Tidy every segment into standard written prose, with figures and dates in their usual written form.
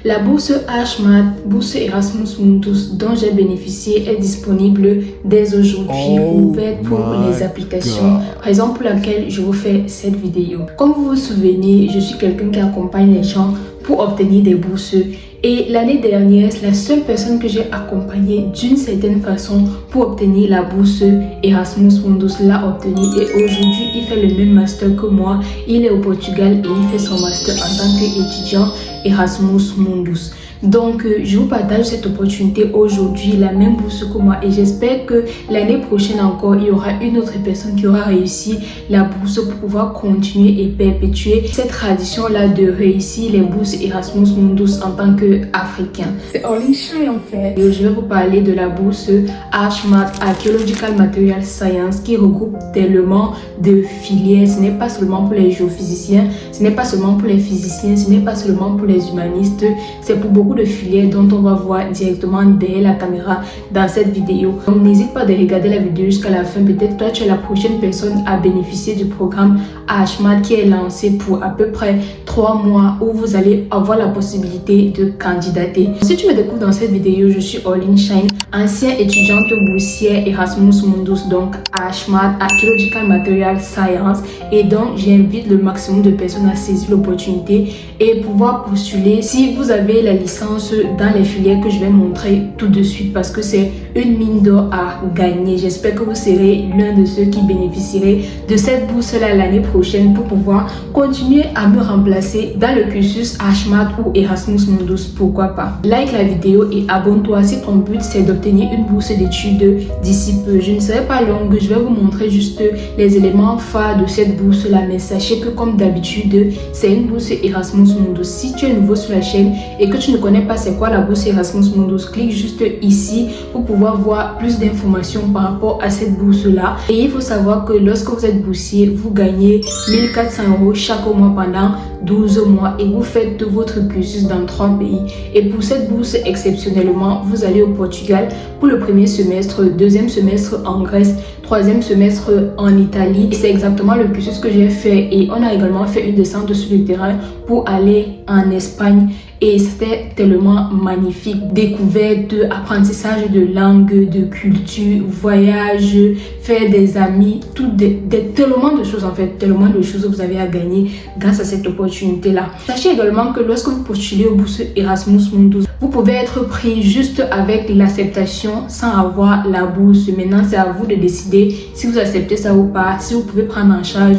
La bourse HMAT, bourse Erasmus Mundus dont j'ai bénéficié est disponible dès aujourd'hui, ouverte pour les applications, raison pour laquelle je vous fais cette vidéo. Comme vous vous souvenez, je suis quelqu'un qui accompagne les gens pour obtenir des bourses. Et l'année dernière, c'est la seule personne que j'ai accompagnée d'une certaine façon pour obtenir la bourse Erasmus Mundus l'a obtenue. Et aujourd'hui, il fait le même master que moi. Il est au Portugal et il fait son master en tant qu'étudiant Erasmus Mundus. Donc, je vous partage cette opportunité aujourd'hui, la même bourse que moi. Et j'espère que l'année prochaine encore, il y aura une autre personne qui aura réussi la bourse pour pouvoir continuer et perpétuer cette tradition-là de réussir les bourses Erasmus Mundus en tant qu'Africain. C'est Orling Shine en fait. Et je vais vous parler de la bourse HMAT, Archaeological Material Science, qui regroupe tellement de filières. Ce n'est pas seulement pour les géophysiciens, ce n'est pas seulement pour les physiciens, ce n'est pas seulement pour les humanistes, c'est pour beaucoup de filières dont on va voir directement derrière la caméra dans cette vidéo. Donc n'hésite pas de regarder la vidéo jusqu'à la fin. Peut-être toi tu es la prochaine personne à bénéficier du programme HMAT qui est lancé pour à peu près 3 mois où vous allez avoir la possibilité de candidater. Si tu me découvres dans cette vidéo, je suis Orling Shine, ancienne étudiante boursière Erasmus Mundus, donc HMAT, Archaeological Material Science, et donc j'invite le maximum de personnes à saisir l'opportunité et pouvoir postuler si vous avez la licence dans les filières que je vais montrer tout de suite, parce que c'est une mine d'or à gagner. J'espère que vous serez l'un de ceux qui bénéficierez de cette bourse-là l'année prochaine pour pouvoir continuer à me remplacer dans le cursus HMAT ou Erasmus Mundus, pourquoi pas. Like la vidéo et abonne-toi si ton but c'est d'obtenir une bourse d'études d'ici peu. Je ne serai pas longue, je vais vous montrer juste les éléments phares de cette bourse-là, mais sachez que comme d'habitude, c'est une bourse Erasmus Mundus. Si tu es nouveau sur la chaîne et que tu ne connais pas c'est quoi la bourse Erasmus Mundus, clique juste ici pour pouvoir voir plus d'informations par rapport à cette bourse-là. Et il faut savoir que lorsque vous êtes boursier, vous gagnez 1400 € chaque mois pendant 12 mois et vous faites votre cursus dans 3 pays. Et pour cette bourse, exceptionnellement, vous allez au Portugal pour le premier semestre, deuxième semestre en Grèce, troisième semestre en Italie. Et c'est exactement le cursus que j'ai fait. Et on a également fait une descente sur le terrain pour aller en Espagne. Et c'était tellement magnifique. Découverte, apprentissage de langue, de culture, voyage, faire des amis, tellement de choses en fait, tellement de choses que vous avez à gagner grâce à cette opportunité-là. Sachez également que lorsque vous postulez aux bourses Erasmus Mundus, vous pouvez être pris juste avec l'acceptation sans avoir la bourse. Maintenant, c'est à vous de décider si vous acceptez ça ou pas, si vous pouvez prendre en charge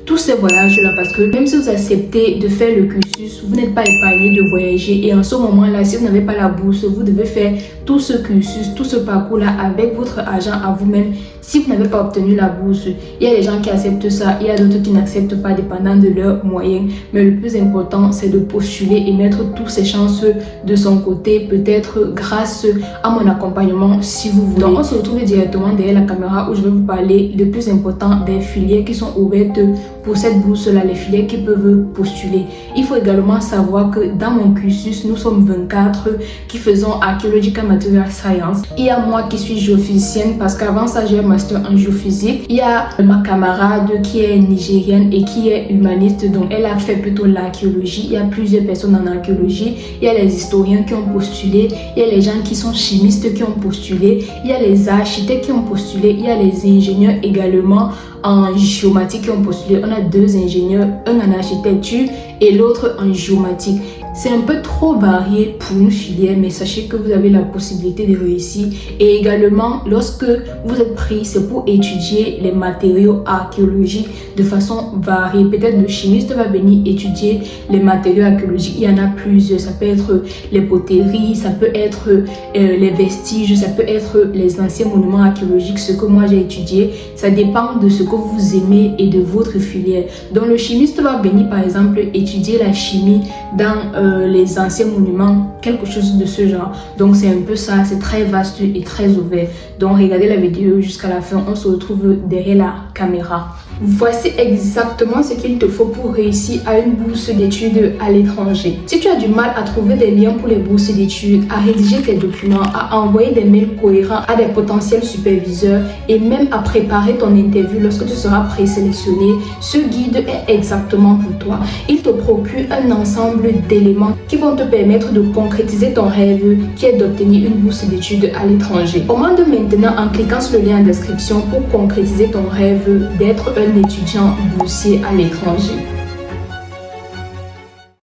tous ces voyages-là, parce que même si vous acceptez de faire le cursus, vous n'êtes pas épargné de voyager. Et en ce moment-là, si vous n'avez pas la bourse, vous devez faire tout ce cursus, tout ce parcours-là avec votre argent à vous-même. Si vous n'avez pas obtenu la bourse, il y a des gens qui acceptent ça, il y a d'autres qui n'acceptent pas, dépendant de leurs moyens. Mais le plus important, c'est de postuler et mettre toutes ses chances de son côté, peut-être grâce à mon accompagnement, si vous voulez. Donc, on se retrouve directement derrière la caméra où je vais vous parler le plus important des filières qui sont ouvertes pour cette bourse-là, les filières qui peuvent postuler. Il faut également savoir que dans mon cursus, nous sommes 24 qui faisons Archaeological Material Science. Il y a moi qui suis géophysicienne parce qu'avant ça, j'ai un master en géophysique. Il y a ma camarade qui est nigérienne et qui est humaniste, donc elle a fait plutôt l'archéologie. Il y a plusieurs personnes en archéologie. Il y a les historiens qui ont postulé. Il y a les gens qui sont chimistes qui ont postulé. Il y a les architectes qui ont postulé. Il y a les ingénieurs également en géomatique qui ont postulé. On a 2 ingénieurs, un en architecture et l'autre en géomatique. C'est un peu trop varié pour une filière, mais sachez que vous avez la possibilité de réussir. Et également, lorsque vous êtes pris, c'est pour étudier les matériaux archéologiques de façon variée. Peut-être le chimiste va venir étudier les matériaux archéologiques. Il y en a plusieurs. Ça peut être les poteries, ça peut être les vestiges, ça peut être les anciens monuments archéologiques. Ce que moi j'ai étudié, ça dépend de ce que vous aimez et de votre filière. Donc le chimiste va venir par exemple étudier la chimie dans les anciens monuments, quelque chose de ce genre. Donc c'est un peu ça, c'est très vaste et très ouvert. Donc regardez la vidéo jusqu'à la fin, on se retrouve derrière la caméra. Voici exactement ce qu'il te faut pour réussir à une bourse d'études à l'étranger. Si tu as du mal à trouver des liens pour les bourses d'études, à rédiger tes documents, à envoyer des mails cohérents à des potentiels superviseurs et même à préparer ton interview lorsque tu seras présélectionné, ce guide est exactement pour toi. Il te procure un ensemble d'éléments qui vont te permettre de concrétiser ton rêve qui est d'obtenir une bourse d'études à l'étranger. Commande maintenant en cliquant sur le lien en description pour concrétiser ton rêve d'être un étudiant boursier à l'étranger.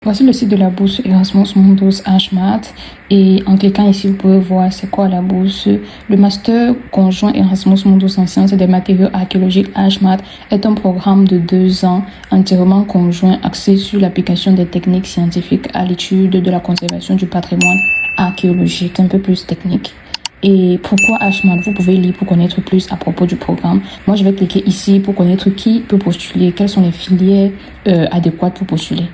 Voici le site de la bourse Erasmus Mundus HMAT et en cliquant ici, vous pouvez voir c'est quoi la bourse. Le master conjoint Erasmus Mundus en sciences et des matériaux archéologiques HMAT est un programme de 2 ans entièrement conjoint axé sur l'application des techniques scientifiques à l'étude de la conservation du patrimoine archéologique, un peu plus technique. Et pourquoi HMAT? Vous pouvez lire pour connaître plus à propos du programme. Moi, je vais cliquer ici pour connaître qui peut postuler, quelles sont les filières adéquates pour postuler.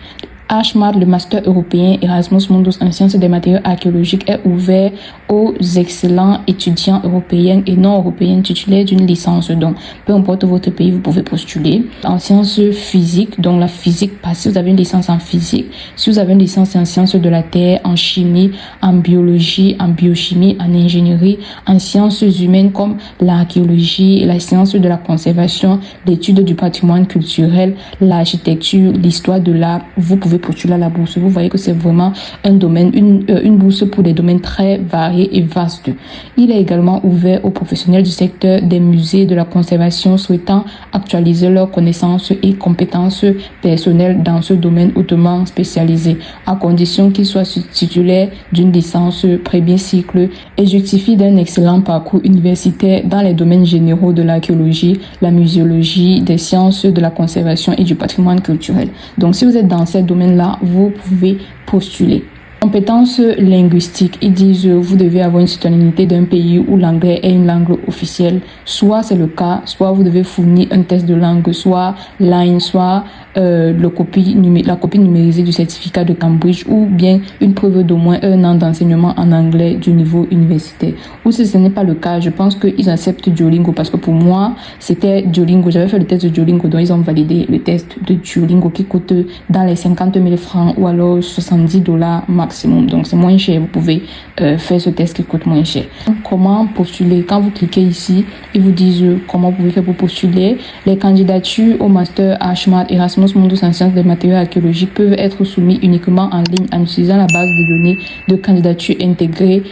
HMAT, le master européen Erasmus Mundus en sciences des matériaux archéologiques, est ouvert aux excellents étudiants européens et non européens titulaires d'une licence. Donc, peu importe votre pays, vous pouvez postuler. En sciences physiques, donc la physique, si vous avez une licence en physique, si vous avez une licence en sciences de la terre, en chimie, en biologie, en biochimie, en ingénierie, en sciences humaines comme l'archéologie, la science de la conservation, l'étude du patrimoine culturel, l'architecture, l'histoire de l'art, vous pouvez postuler à la bourse. Vous voyez que c'est vraiment un domaine, une bourse pour des domaines très variés et vastes. Il est également ouvert aux professionnels du secteur des musées de la conservation souhaitant actualiser leurs connaissances et compétences personnelles dans ce domaine hautement spécialisé, à condition qu'ils soient titulaires d'une licence premier cycle et justifient d'un excellent parcours universitaire dans les domaines généraux de l'archéologie, la muséologie, des sciences de la conservation et du patrimoine culturel. Donc, si vous êtes dans ces domaines-là, vous pouvez postuler. Compétences linguistiques, ils disent vous devez avoir une citoyenneté d'un pays où l'anglais est une langue officielle. Soit c'est le cas, soit vous devez fournir un test de langue, soit Line, soit la copie numérisée du certificat de Cambridge ou bien une preuve d'au moins 1 an d'enseignement en anglais du niveau universitaire. Ou si ce n'est pas le cas, je pense qu'ils acceptent Duolingo parce que pour moi, c'était Duolingo. J'avais fait le test de Duolingo, donc ils ont validé le test de Duolingo qui coûte dans les 50 000 francs ou alors $70 maximum. Donc c'est moins cher, vous pouvez faire ce test qui coûte moins cher. Comment postuler? Quand vous cliquez ici, ils vous disent comment vous pouvez faire pour postuler. Les candidatures au master HMAT Erasmus Mundus en sciences des matériaux archéologiques peuvent être soumis uniquement en ligne en utilisant la base de données de candidature intégrée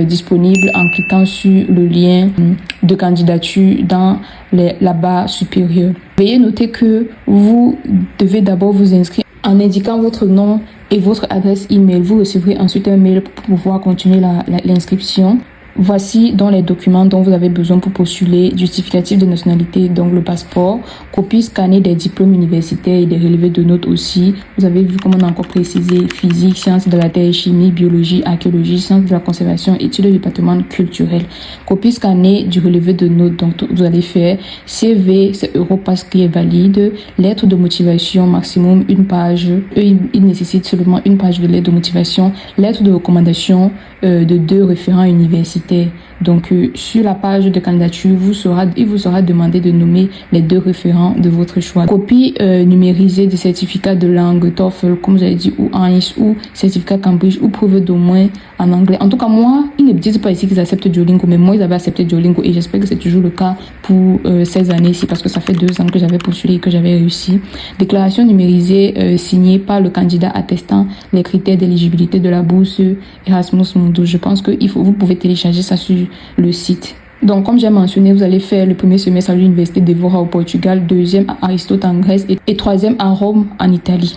disponible en cliquant sur le lien de candidature dans la barre supérieure. Veuillez noter que vous devez d'abord vous inscrire en indiquant votre nom et votre adresse email. Vous recevrez ensuite un mail pour pouvoir continuer l'inscription. Voici donc les documents dont vous avez besoin pour postuler: justificatif de nationalité, donc le passeport, copie scannée des diplômes universitaires et des relevés de notes aussi. Vous avez vu comment on a encore précisé: physique, sciences de la terre, chimie, biologie, archéologie, sciences de la conservation, études du patrimoine culturel. Copie scannée du relevé de notes, donc vous allez faire CV, c'est Europass qui est valide, lettre de motivation maximum 1 page. Ils nécessitent seulement 1 page de lettre de motivation, lettre de recommandation de 2 référents universitaires. Donc sur la page de candidature, il vous sera demandé de nommer les 2 référents de votre choix. Copie numérisée des certificats de langue TOEFL, comme j'avais dit, ou IELTS, ou certificat Cambridge, ou preuve d'au moins en anglais. En tout cas, moi, ils ne disent pas ici qu'ils acceptent Duolingo, mais moi, ils avaient accepté Duolingo et j'espère que c'est toujours le cas pour ces années-ci parce que ça fait 2 ans que j'avais postulé et que j'avais réussi. Déclaration numérisée signée par le candidat attestant les critères d'éligibilité de la bourse Erasmus Mundus. Je pense que vous pouvez télécharger ça sur le site. Donc, comme j'ai mentionné, vous allez faire le premier semestre à l'université d'Evora au Portugal, 2e à Aristote en Grèce et 3e à Rome en Italie.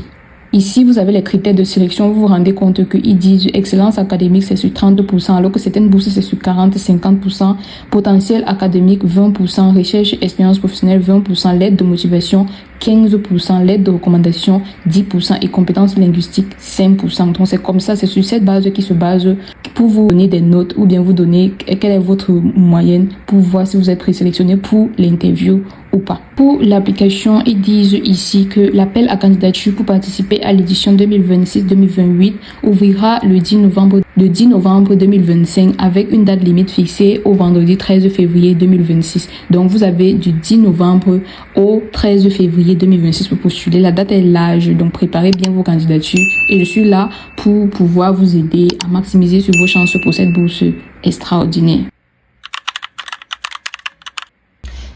Ici, vous avez les critères de sélection. Vous vous rendez compte qu'ils disent excellence académique, c'est sur 30%, alors que certaines bourses, c'est sur 40-50%. Potentiel académique, 20%. Recherche et expérience professionnelle, 20%. L'aide de motivation, 15%. L'aide de recommandation, 10%. Et compétences linguistiques, 5%. Donc, c'est comme ça, c'est sur cette base qui se base pour vous donner des notes ou bien vous donner quelle est votre moyenne pour voir si vous êtes présélectionné pour l'interview ou pas. Pour l'application, ils disent ici que l'appel à candidature pour participer à l'édition 2026-2028 ouvrira le 10 novembre le 10 novembre 2025 avec une date limite fixée au vendredi 13 février 2026. Donc, vous avez du 10 novembre au 13 février 2026 pour postuler. La date est large, donc préparez bien vos candidatures. Et je suis là pour pouvoir vous aider à maximiser sur vos chances pour cette bourse extraordinaire.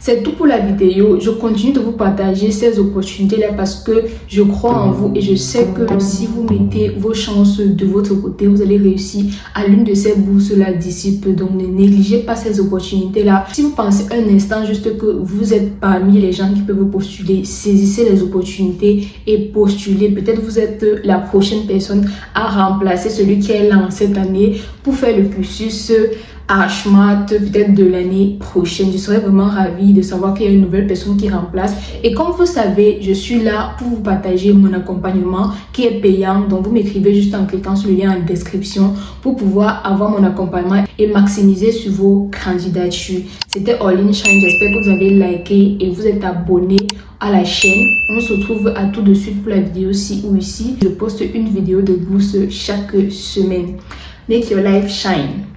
C'est tout pour la vidéo. Je continue de vous partager ces opportunités-là parce que je crois en vous et je sais que si vous mettez vos chances de votre côté, vous allez réussir à l'une de ces bourses-là d'ici peu. Donc, ne négligez pas ces opportunités-là. Si vous pensez un instant juste que vous êtes parmi les gens qui peuvent postuler, saisissez les opportunités et postulez. Peut-être vous êtes la prochaine personne à remplacer celui qui est là en cette année pour faire le cursus HMAT peut-être de l'année prochaine. Je serais vraiment ravie de savoir qu'il y a une nouvelle personne qui remplace. Et comme vous savez, je suis là pour vous partager mon accompagnement qui est payant. Donc vous m'écrivez juste en cliquant sur le lien en description pour pouvoir avoir mon accompagnement et maximiser sur vos candidatures. C'était All In Shine. J'espère que vous avez liké et vous êtes abonné à la chaîne. On se retrouve à tout de suite pour la vidéo ci ou ici. Je poste une vidéo de bourse chaque semaine. Make your life shine.